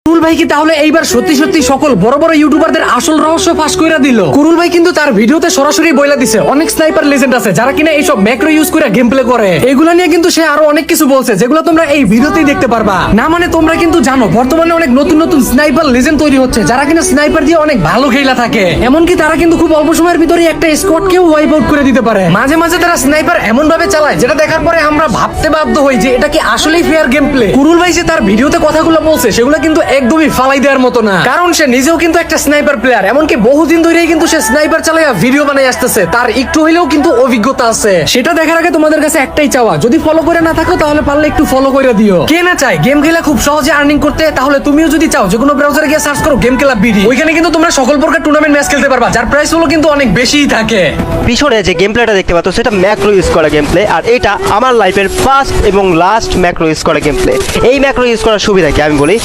কুরুল ভাই কি তাহলে এইবার সত্যি সত্যি সকল বড় বড় ইউটিউবারদের আসল রহস্য ফাঁস কইরা দিল? কুরুল ভাই কিন্তু তার ভিডিওতে সরাসরি বইলা দিছে অনেক স্নাইপার লেজেন্ড আছে যারা কিনা এইসব ম্যাক্রো ইউজ করে গেম প্লে করে। এগুলা নিয়ে কিন্তু সে আরো অনেক কিছু বলছে যেগুলো তোমরা এই ভিডিওতেই দেখতে পারবা। না মানে তোমরা কিন্তু জানো বর্তমানে অনেক নতুন নতুন স্নাইপার লেজেন্ড তৈরি হচ্ছে যারা কিনা স্নাইপার দিয়ে অনেক ভালো খেলা থাকে। এমনকি তারা কিন্তু খুব অল্প সময়ের ভিতরে একটা স্কোয়াডকেও ওয়াইপ আউট করে দিতে পারে। মাঝে মাঝে তারা স্নাইপার এমন ভাবে চালায় যেটা দেখার পরে আমরা ভাবতে বাধ্য হই যে এটা কি আসলেই ফেয়ার গেম প্লে। কুরুল ভাই যে তার ভিডিওতে কথাগুলো বলছে সেগুলো কিন্তু একদমই ফালাই দেওয়ার মতো না, কারণ সে নিজেও কিন্তু একটা স্নাইপার প্লেয়ার। এমনকি বহুদিন ধরেই কিন্তু সে স্নাইপার চালায়া ভিডিও বানাই আসতেছে, তার একটু হইলেও কিন্তু অভিজ্ঞতা আছে। সেটা দেখার আগে তোমাদের কাছে একটাই চাওয়া, যদি ফলো করে না থাকো তাহলে পারলে একটু ফলো করে দিও। কে না চায় গেম খেলা খুব সহজে আর্নিং করতে? তাহলে তুমিও যদি চাও যে কোনো ব্রাউজারে গিয়ে সার্চ করো গেম খেলা বিডি, ওইখানে কিন্তু তোমরা সকল প্রকার টুর্নামেন্ট ম্যাচ খেলতে পারবা, যার প্রাইস হলো কিন্তু অনেক বেশিই থাকে। পিছনে যে গেম প্লেটা দেখতে পাচ্ছ সেটা ম্যাক্রো ইউজ করা গেম প্লে, আর এটা আমার লাইফের ফার্স্ট এবং লাস্ট ম্যাক্রো ইউজ করা গেম প্লে। এই ম্যাক্রো ইউজ করার সুবিধা কি আমি বলি,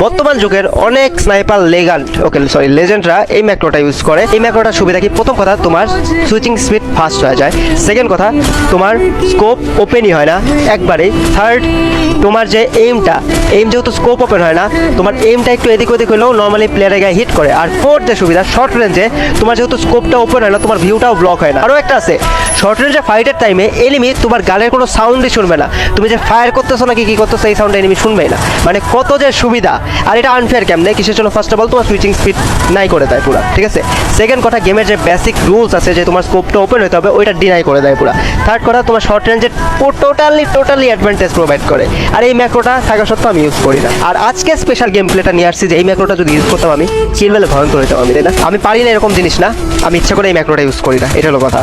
বর্তমান যুগের অনেক স্নাইপার লেজেন্ডরা এই ম্যাক্রোটা ইউজ করে। এই ম্যাক্রোটার সুবিধা কি, প্রথম কথা তোমার সুইচিং স্পিড ফাস্ট হয়ে যায়, সেকেন্ড কথা তোমার স্কোপ ওপেনই হয় না একবারে, থার্ড তোমার যে এইম যেহেতু স্কোপ ওপেন হয় না, তোমার এইমটা একটু এদিক ওদিক হলেও নর্মালি প্লেয়ারের গায়ে হিট করে। আর ফোর্থ যে সুবিধা, শর্ট রেঞ্জে তোমার যেহেতু স্কোপটা ওপেন হয় না, তোমার ভিউটাও ব্লক হয় না। আরও একটা আছে, শর্ট রেঞ্জে ফাইটের টাইমে এনিমি তোমার গানের কোনো সাউন্ডই শুনবে না, তুমি যে ফায়ার করতেছো না কি করতেছো এই সাউন্ড এনিমি শুনবেই না। মানে কত যে সুবিধা। আর এটা আনফেয়ার কেমনে, কিসের জন্য? ফার্স্ট অফ অল তোমার সুইচিং স্পিড নাই করে দেয় পুরা, ঠিক আছে। সেকেন্ড কথা, গেমের যে বেসিক রুলস আছে যে তোমার স্কোপটা ওপেন হতে হবে ওইটা ডিনাই করে দেয় পুরা। থার্ড কথা, তোমার শর্ট রেঞ্জের টোটালি অ্যাডভান্টেজ প্রোভাইড করে। আর এই ম্যাক্রোটা থাকা সত্ত্বেও আমি ইউজ করি না। আর আজকে স্পেশাল গেম প্লেটা নিয়ে আসছি যে এই ম্যাক্রোটা যদি ইউজ করতাম আমি কিল বেলে ভয়ঙ্কর হতাম আমি, তাই না? আমি পারি না এরকম জিনিস না, আমি ইচ্ছা করে এই ম্যাক্রোটা ইউজ করি না, এটা হলো কথা।